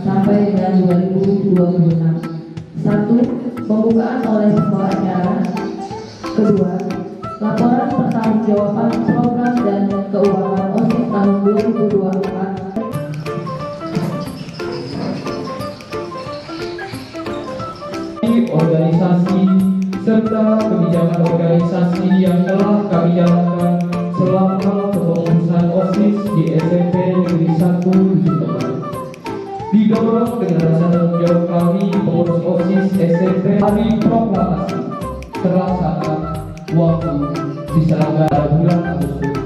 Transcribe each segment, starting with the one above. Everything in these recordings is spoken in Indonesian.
sampai dengan 2026. 1. Pembukaan oleh pembawa acara. 2. Laporan pertanggungjawaban program dan keuangan OSIS tahun 2024. Organisasi serta kebijakan organisasi yang telah kami jalankan selama kepengurusan OSIS di SMP Negeri 1 Jutawan. Didorong dengan rasa tanggung jawab kami pengurus OSIS SMP, hari proklamasi terlaksana waktu diselenggara bulan Agustus.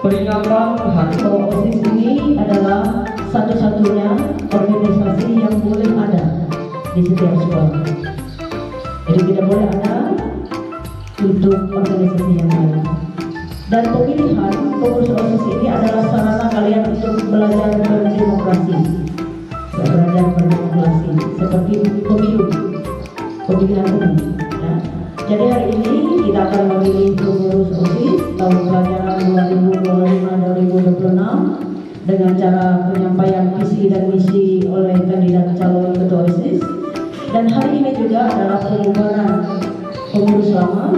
Peringatan hari OSIS ini adalah satu-satunya organisasi yang boleh ada di setiap sekolah. Jadi tidak boleh ada untuk organisasi yang lain. Dan pemilihan pengurus OSIS ini adalah sarana kalian untuk belajar berdemokrasi, seperti pemilihan umum. Ya. Jadi hari ini kita akan memilih pengurus OSIS tahun pelajaran 2025-2026 dengan cara penyampaian visi dan misi oleh kandidat calon ketua OSIS. Dan hari ini juga adalah pembubaran pengurus lama.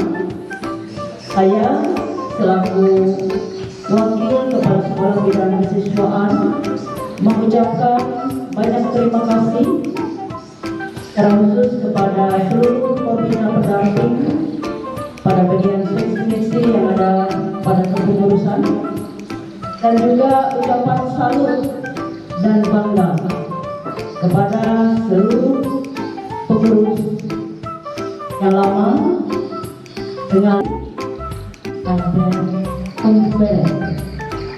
Saya selaku wakil kepala sekolah bidang kesiswaan mengucapkan banyak terima kasih secara khusus kepada seluruh pembina pendamping pada bagian seksi yang ada pada kepengurusan, dan juga ucapan salut dan bangga kepada seluruh pengurus yang lama dengan ada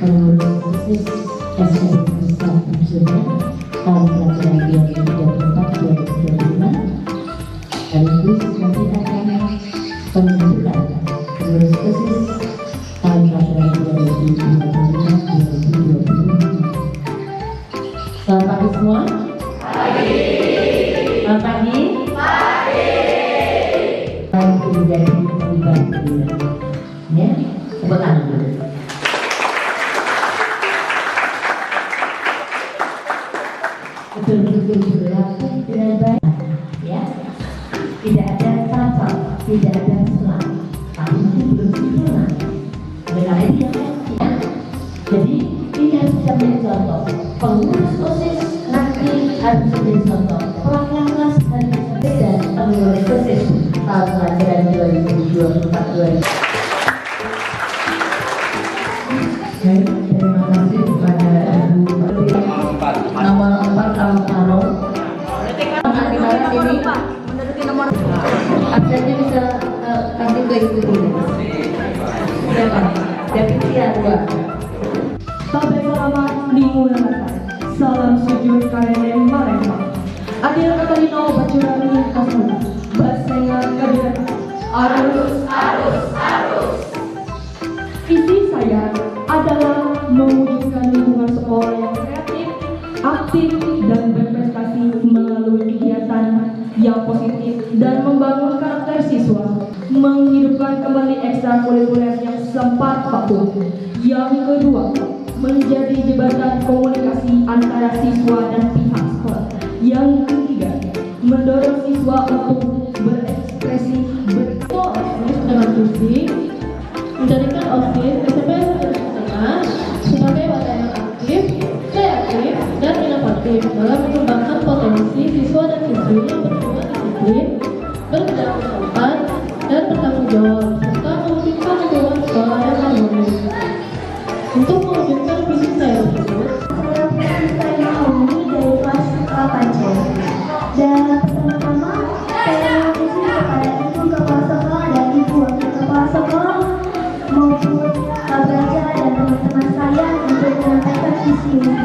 pengurus OSIS SMP tahun pelajaran 2024-2025. Sekaligus nanti akan pembentukan pengurus OSIS tahun pelajaran 2025-2026. Selamat pagi semua. Selamat pagi. Saya menjadi terlibat ya, tepuk tangan dulu. Betul-betul berlaku dengan baik, ya. Tidak ada cacat, tidak ada salah, tapi itu belum sempurna. Dengan itu ya. Jadi ini harus bisa menjadi contoh. Pengurus OSIS nanti harus menjadi contoh. Proklamas harus berbeda. Pengurus OSIS tahun pelajaran 2024-2025. Terima kasih kepada nomor 4 Alvaro. Ini absennya bisa kasih ke ibu ini. Siapa? Deputi A2. Sampai selamat lingkungan. Salam sujud karena mereka. Adil Katalino Bacurani Kasuna. Basenga Kabinat. Arus. Visi saya adalah mewujudkan lingkungan sekolah yang kreatif, aktif, dan berprestasi melalui kegiatan yang positif dan membangun karakter siswa, menghidupkan kembali ekstrakurikuler yang sempat vakum. Yang kedua, menjadi jembatan komunikasi antara siswa dan pihak sekolah. Yang ketiga, mendorong siswa untuk berekspresi dengan visi menjadikan OSIS SMP Tengah sebagai wadah yang aktif, kreatif, dan inovatif dalam mengembangkan potensi siswa dan siswi yang berdua disiplin, berkeberpihakan, dan bertanggung jawab, serta mewujudkan lingkungan sekolah yang harmonis. Untuk mewujudkan visi saya tersebut, saya Auni dari kelas 8 dan pertama-tama saya mengisi kepada ibu kepala sekolah dan ibu wakil kepala sekolah maupun pelajar dan teman-teman saya untuk menyampaikan visi saya.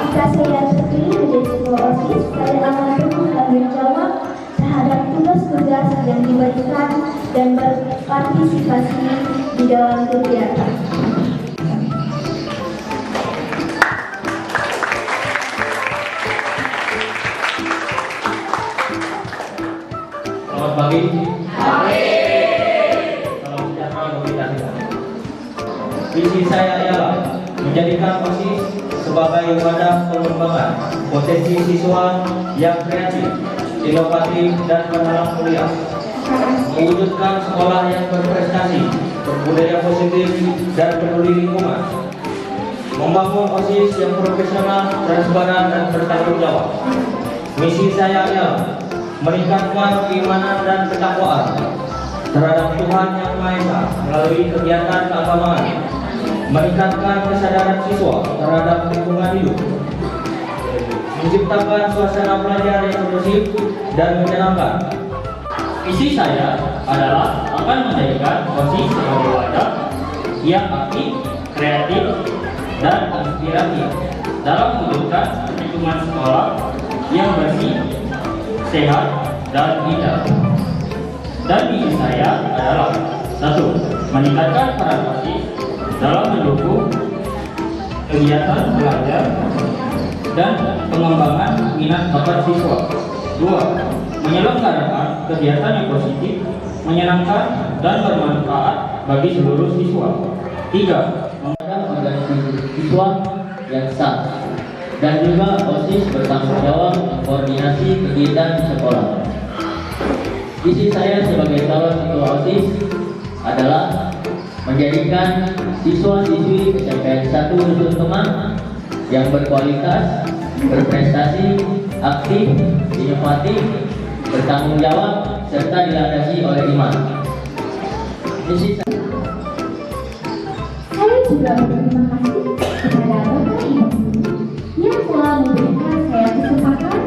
Jika saya terpilih menjadi ketua OSIS, saya akan penuh tanggung jawab terhadap tugas-tugas yang diberikan dan berpartisipasi di dalam kegiatan. Selamat pagi. Salam sejahtera bagi kita semua. Visi saya ialah menjadikan OSIS sebagai wadah pengembangan potensi siswa yang kreatif, inovatif, dan menerang kuliah, mewujudkan sekolah yang berprestasi, berbudaya positif, dan peduli lingkungan, membangun OSIS yang profesional, transparan, dan bertanggung jawab. Misi saya ialah meningkatkan keimanan dan ketakwaan terhadap Tuhan Yang Maha Esa melalui kegiatan keagamaan, meningkatkan kesadaran siswa terhadap lingkungan hidup, menciptakan suasana belajar yang kondusif dan menyenangkan. Visi saya adalah akan menjadikan OSIS sebagai wadah yang aktif, kreatif, dan inspiratif dalam mewujudkan lingkungan sekolah yang bersih, sehat, dan indah. Dan misi saya adalah 1. Meningkatkan peran OSIS dalam mendukung kegiatan belajar dan pengembangan minat bakat siswa. 2. Menyelenggarakan kegiatan yang positif, menyenangkan, dan bermanfaat bagi seluruh siswa. 3. Memandang organisasi siswa yang sah, dan juga OSIS bertanggung jawab koordinasi kegiatan di sekolah. Visi saya sebagai calon ketua OSIS adalah menjadikan siswa-siswi SMPN 1 Dusun Kemang yang berkualitas, berprestasi, aktif, inovatif, bertanggung jawab, serta dilandasi oleh iman. Misi saya juga berterima kasih kepada Bapak Ibu yang telah memberikan saya kesempatan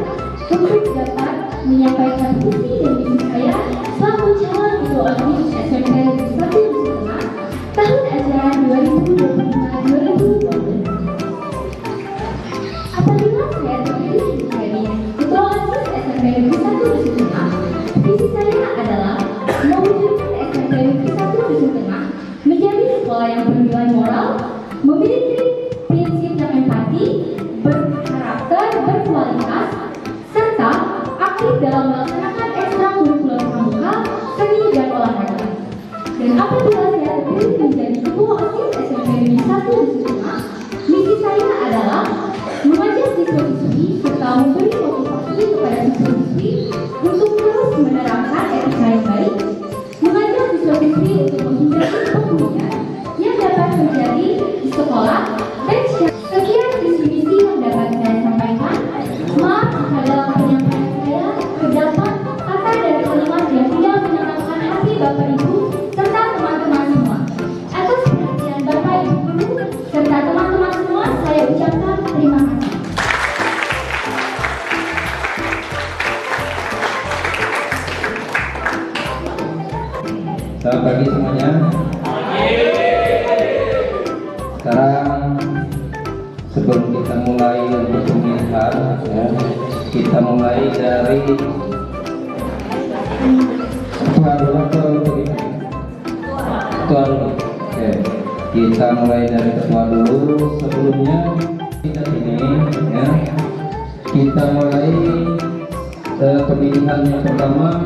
untuk dapat menyampaikan visi dan misi saya selaku calon ketua OSIS SMP Negeri 1 Dusun Kemang tahun ajaran 2025-2026. Apabila saya terpilih menjadi ketua OSIS SMP Negeri 1 Dusun Kemang, visi saya adalah mewujudkan SMP Negeri 1 Dusun Kemang menjadi sekolah yang bernilai moral, memiliki prinsip yang empati, berkarakter, berkualitas, serta aktif dalam melaksanakan ekstrakurikuler pramuka, seni, dan olahraga. Dan apabila saya terpilih menjadi ketua OSIS SMP Negeri 1 Dusun Kemang, misi saya adalah mengajak siswa-siswi serta memberi motivasi kepada siswa-siswi untuk terus menerapkan etika yang baik, mengajak siswa-siswi untuk menghindari pembulian yang dapat terjadi di sekolah, dan sekian visi-misi yang dapat saya sampaikan. Maaf jika dalam penyampaian saya terdapat kata dan kalimat yang tidak menyenangkan hati Bapak Ibu serta teman-teman semua. Atas perhatian Bapak Ibu guru serta teman-teman semua, saya ucapkan terima kasih. Selamat pagi semuanya. Sekarang sebelum kita mulai untuk pemilihan, ya, kita mulai dari ketua dulu atau bagaimana? Ketua dulu. Oke, kita mulai dari ketua dulu. Sebelumnya kita ini, ya, kita mulai pemilihan yang pertama.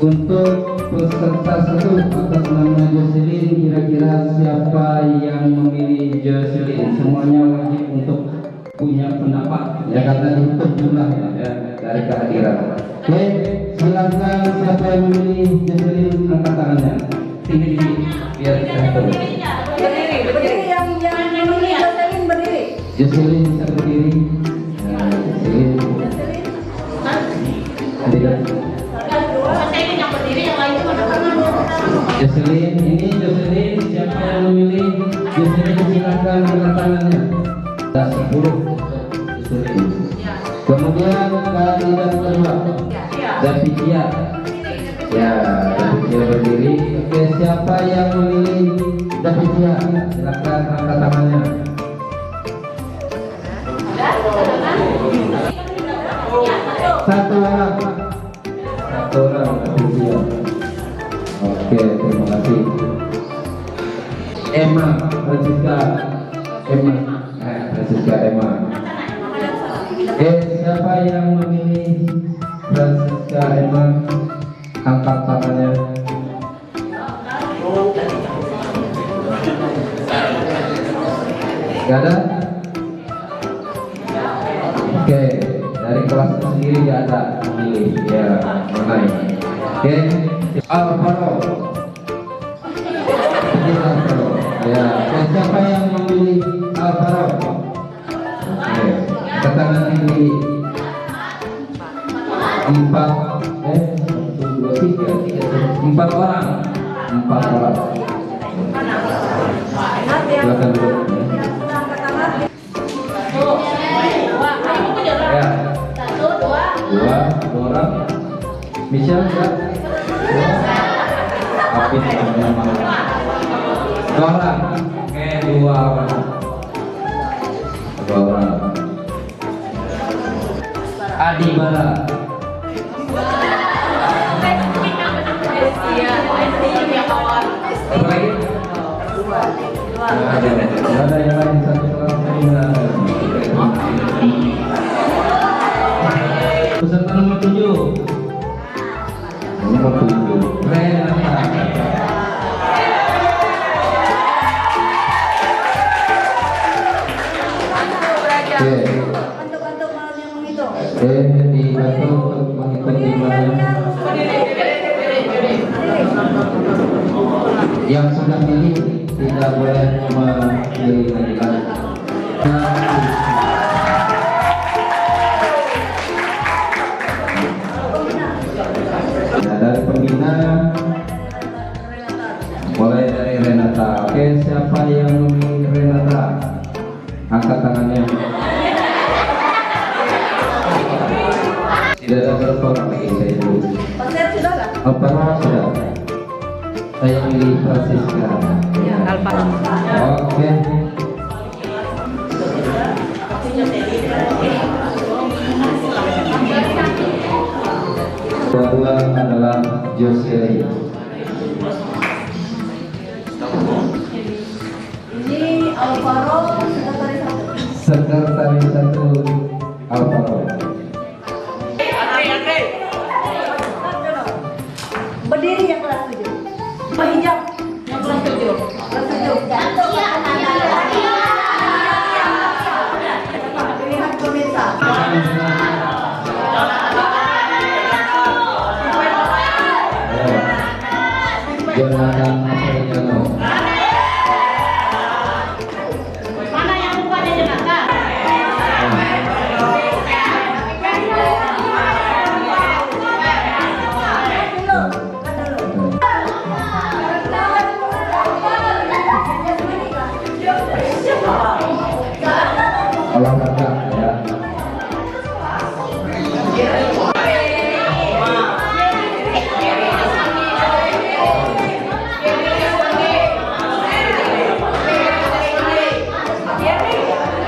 Untuk peserta 1 atas nama Jocelyn, kira-kira siapa yang memilih Jocelyn? Semuanya wajib untuk punya pendapat, ya, karena dihitung jumlah, ya, dari kehadiran. Oke, silakan siapa yang memilih Jocelyn, angkat tangannya. Tinggi biar kita tahu. Berdiri yang memilih Jocelyn berdiri. Jocelyn bisa berdiri. Ya, Jocelyn. Jocelyn, ini Jocelyn, siapa yang memilih Jocelyn, silakan angkat tangannya. Ada 10 Jocelyn. Kemudian kandidat kedua Davidia. Ya, Davidia berdiri. Oke, siapa yang memilih Davidia, silakan angkat tangannya. Satu orang Davidia. Oke, terima Emma Francisca Emma. Francisca Emma. Siapa yang memilih Francisca Emma? Angkat tangannya. Gak ada? Oke, dari kelas itu sendiri gak ada memilih. Ya, mana ini? Oke, Alvaro. Ini Alvaro. Ya, siapa yang memilih Alvaro? Oke, tangan tinggi. 4 orang. Silakan duduk. Ya. Dua orang. Michelle ya. Apit nama. 2 orang. Oke, 2 orang. 2 orang. Adi Bala. Apa lagi? Ada yang lain satu orang. Peserta nomor 7. Nomor 7. Renata. Untuk malam yang menghitung. Dibantu untuk menghitung jumlahnya. Yang sudah pilih tidak boleh memilih lagi. Nah, dari pembina mulai dari Renata. Oke, siapa yang memilih Renata? Angkat tangannya. Tidak ada berapa orang lagi saya dulu. Pasir sudah nggak? Pernah sudah. Saya pilih Francisca. Ya, Alvaro. Oke. Kedua adalah Jocelyn. Ini Alvaro Sekretaris 1 Alvaro. berdiri yang kelas 7. Hijab yang kelas 7. Kelas 7. Pilihan pemirsa. Jonathan Afriano. Mana yang bukannya Jonathan? Olahraga ya.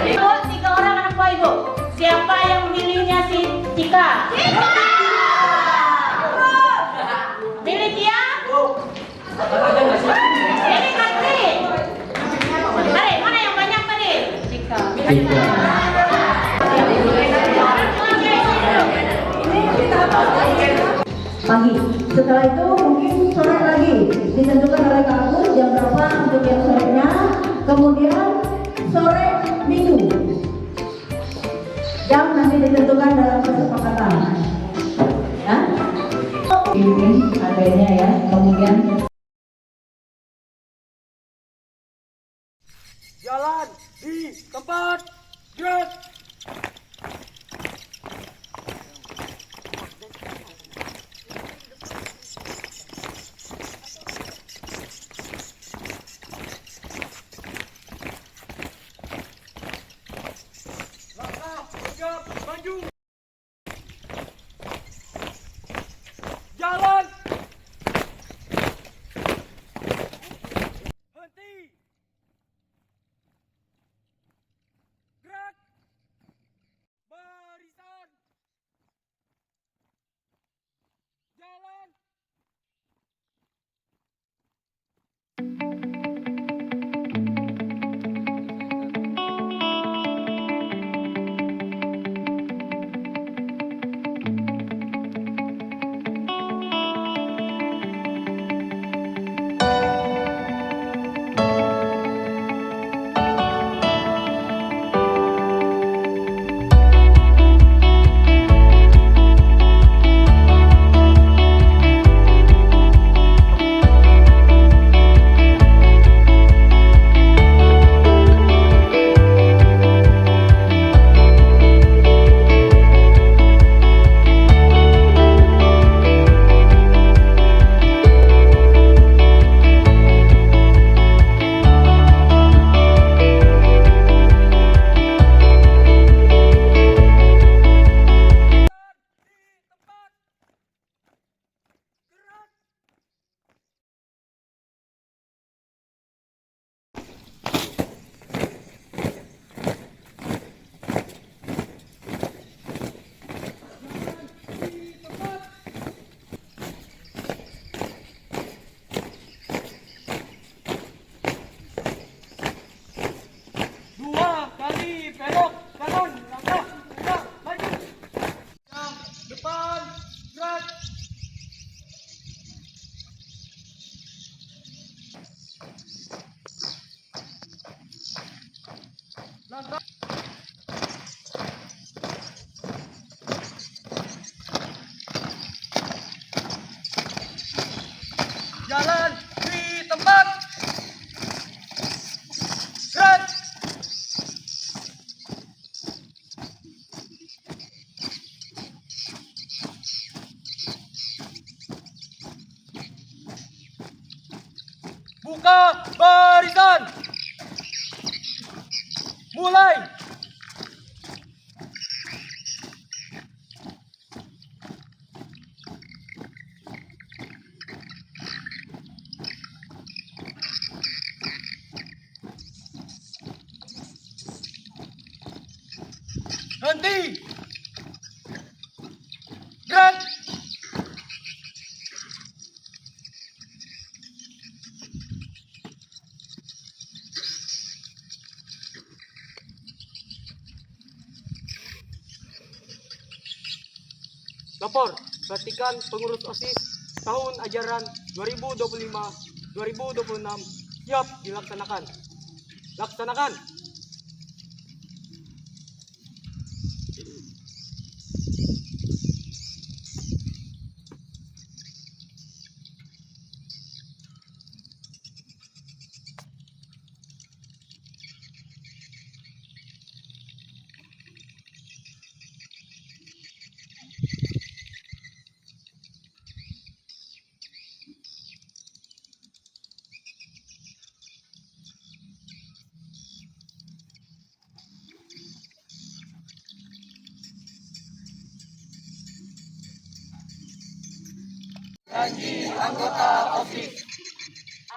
Ibu, 3 orang anak buah ibu. Siapa yang memilihnya si Cika? Milih dia? Milih Katri. Mari, mana yang banyak tadi? Cika. Tiga. Pagi. Setelah itu mungkin sore lagi ditentukan oleh Kak Agus jam berapa untuk yang sorenya. Kemudian sore minggu jam nanti ditentukan dalam kesepakatan. Ya? Ini adanya ya. Kemudian Jalan di tempat gerak. Langkah tegap maju. Jalan. Henti. Gerak. Buka barisan. Mulai. Henti. Gerak. Lapor, perhatikan pengurus OSIS tahun ajaran 2025-2026 siap dilaksanakan. Laksanakan.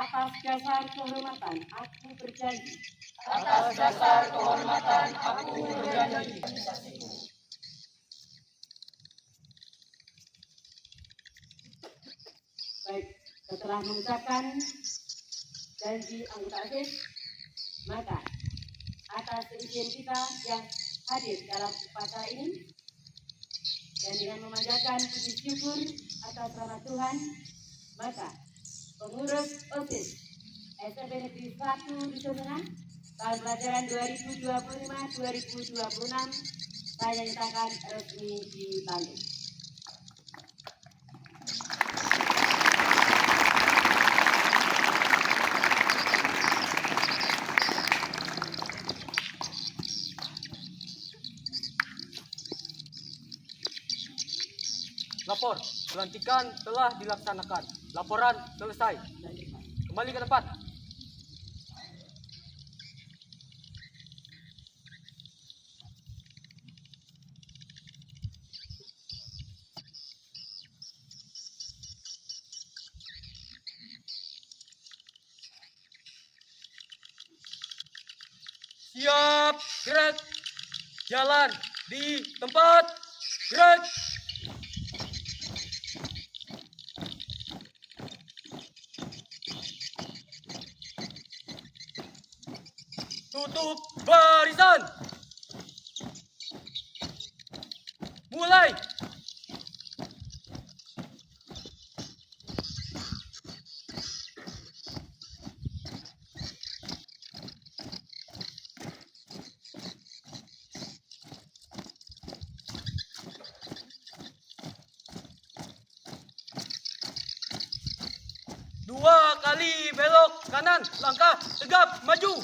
Atas dasar kehormatan, aku berjanji. Baik, setelah mengucapkan janji anggota OSIS, maka atas izin kita yang hadir dalam upacara ini dan dengan memanjatkan puji syukur atas rahmat Tuhan, maka pengurus OSIS SMP Negeri 1 Dusunungan tahun pelajaran 2025-2026 saya nyatakan resmi dilantik. Lapor, pelantikan telah dilaksanakan. Laporan selesai. Kembali ke tempat. Siap, gerak. Jalan di tempat. Gerak. Tutup barisan. Mulai. Dua kali belok kanan, langkah tegap maju.